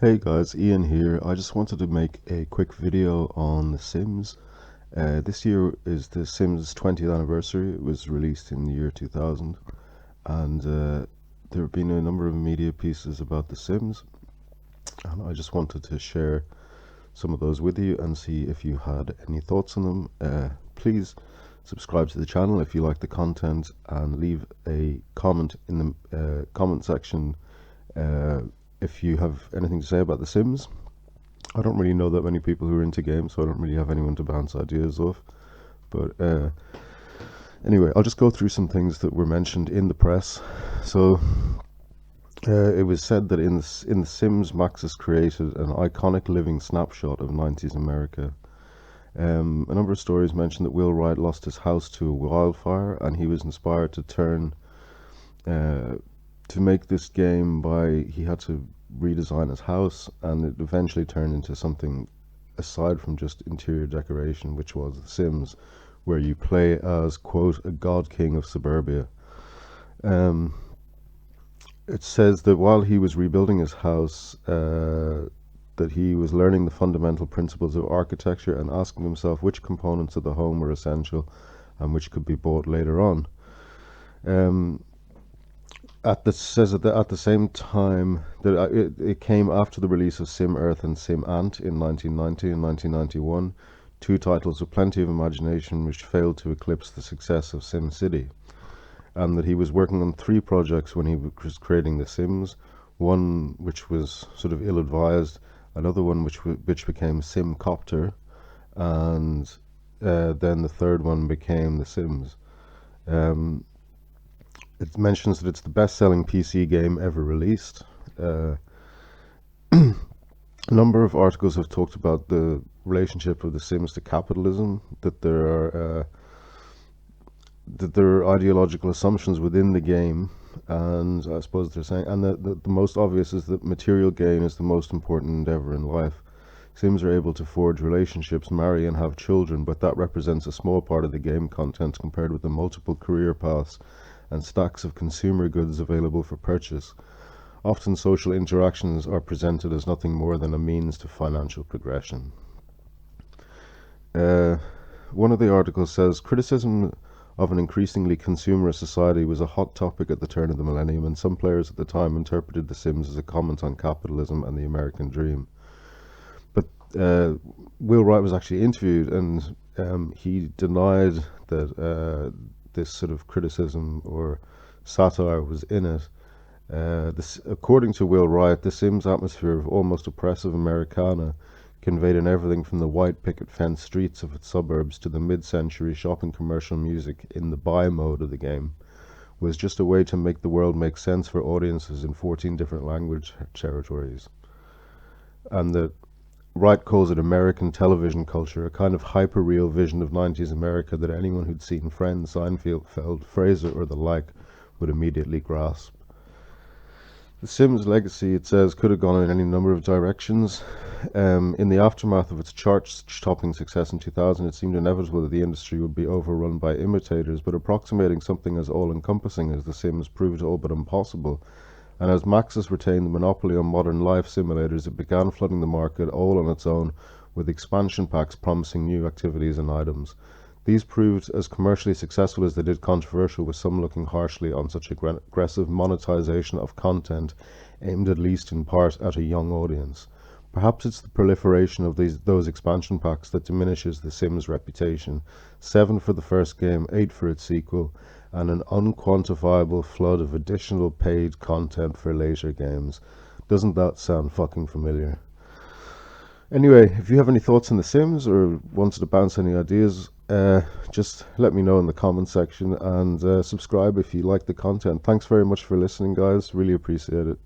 Hey guys, Ian here. I just wanted to make a quick video on The Sims. This year is The Sims 20th anniversary. It was released in the year 2000, and there have been a number of media pieces about The Sims, and I just wanted to share some of those with you and see if you had any thoughts on them. Please subscribe to the channel if you like the content, and leave a comment in the comment section uh, if you have anything to say about The Sims. I don't really know that many people who are into games, so I don't really have anyone to bounce ideas off. But anyway, I'll just go through some things that were mentioned in the press. So it was said that in The Sims, Maxis created an iconic living snapshot of 90s America. A number of stories mentioned that Will Wright lost his house to a wildfire, and he was inspired to uh, make this game by he had to redesign his house, and it eventually turned into something aside from just interior decoration, which was The Sims, where you play as, quote, a god king of suburbia. Um, it says that while he was rebuilding his house, that he was learning the fundamental principles of architecture and asking himself which components of the home were essential and which could be bought later on. Um, at the same time that it came after the release of Sim Earth and Sim Ant in 1990 and 1991, two titles with plenty of imagination which failed to eclipse the success of Sim City, and that he was working on three projects when he was creating The Sims. One which was sort of ill-advised, another one which became Simcopter, and then the third one became The Sims. Um, it mentions that it's the best-selling PC game ever released. Uh, a number of articles have talked about the relationship of The Sims to capitalism, that there are ideological assumptions within the game, and I suppose they're saying, and the most obvious is that material gain is the most important endeavor in life. Sims are able to forge relationships, marry, and have children, but that represents a small part of the game content compared with the multiple career paths and stacks of consumer goods available for purchase. Often social interactions are presented as nothing more than a means to financial progression. Uh, One of the articles says criticism of an increasingly consumerist society was a hot topic at the turn of the millennium, and some players at the time interpreted The Sims as a comment on capitalism and the American dream. But Will Wright was actually interviewed, and he denied that this sort of criticism or satire was in it. According to Will Wright, The Sims' atmosphere of almost oppressive Americana, conveyed in everything from the white picket fence streets of its suburbs to the mid-century shopping commercial music in the buy mode of the game, was just a way to make the world make sense for audiences in 14 different language territories. And that Wright calls it American television culture, a kind of hyper-real vision of 90s America that anyone who'd seen Friends, Seinfeld, Frasier, or the like would immediately grasp. The Sims legacy, it says, could have gone in any number of directions. In the aftermath of its chart-topping success in 2000, it seemed inevitable that the industry would be overrun by imitators, but approximating something as all-encompassing as The Sims proved all but impossible. And as Maxis retained the monopoly on modern life simulators, it began flooding the market all on its own, with expansion packs promising new activities and items. These proved as commercially successful as they did controversial, with some looking harshly on such aggressive monetization of content aimed at least in part at a young audience. Perhaps it's the proliferation of those expansion packs that diminishes The Sims' reputation. 7 for the first game, 8 for its sequel, and an unquantifiable flood of additional paid content for later games. Doesn't that sound fucking familiar? Anyway, if you have any thoughts on The Sims or wanted to bounce any ideas, just let me know in the comment section, and subscribe if you like the content. Thanks very much for listening, guys. Really appreciate it.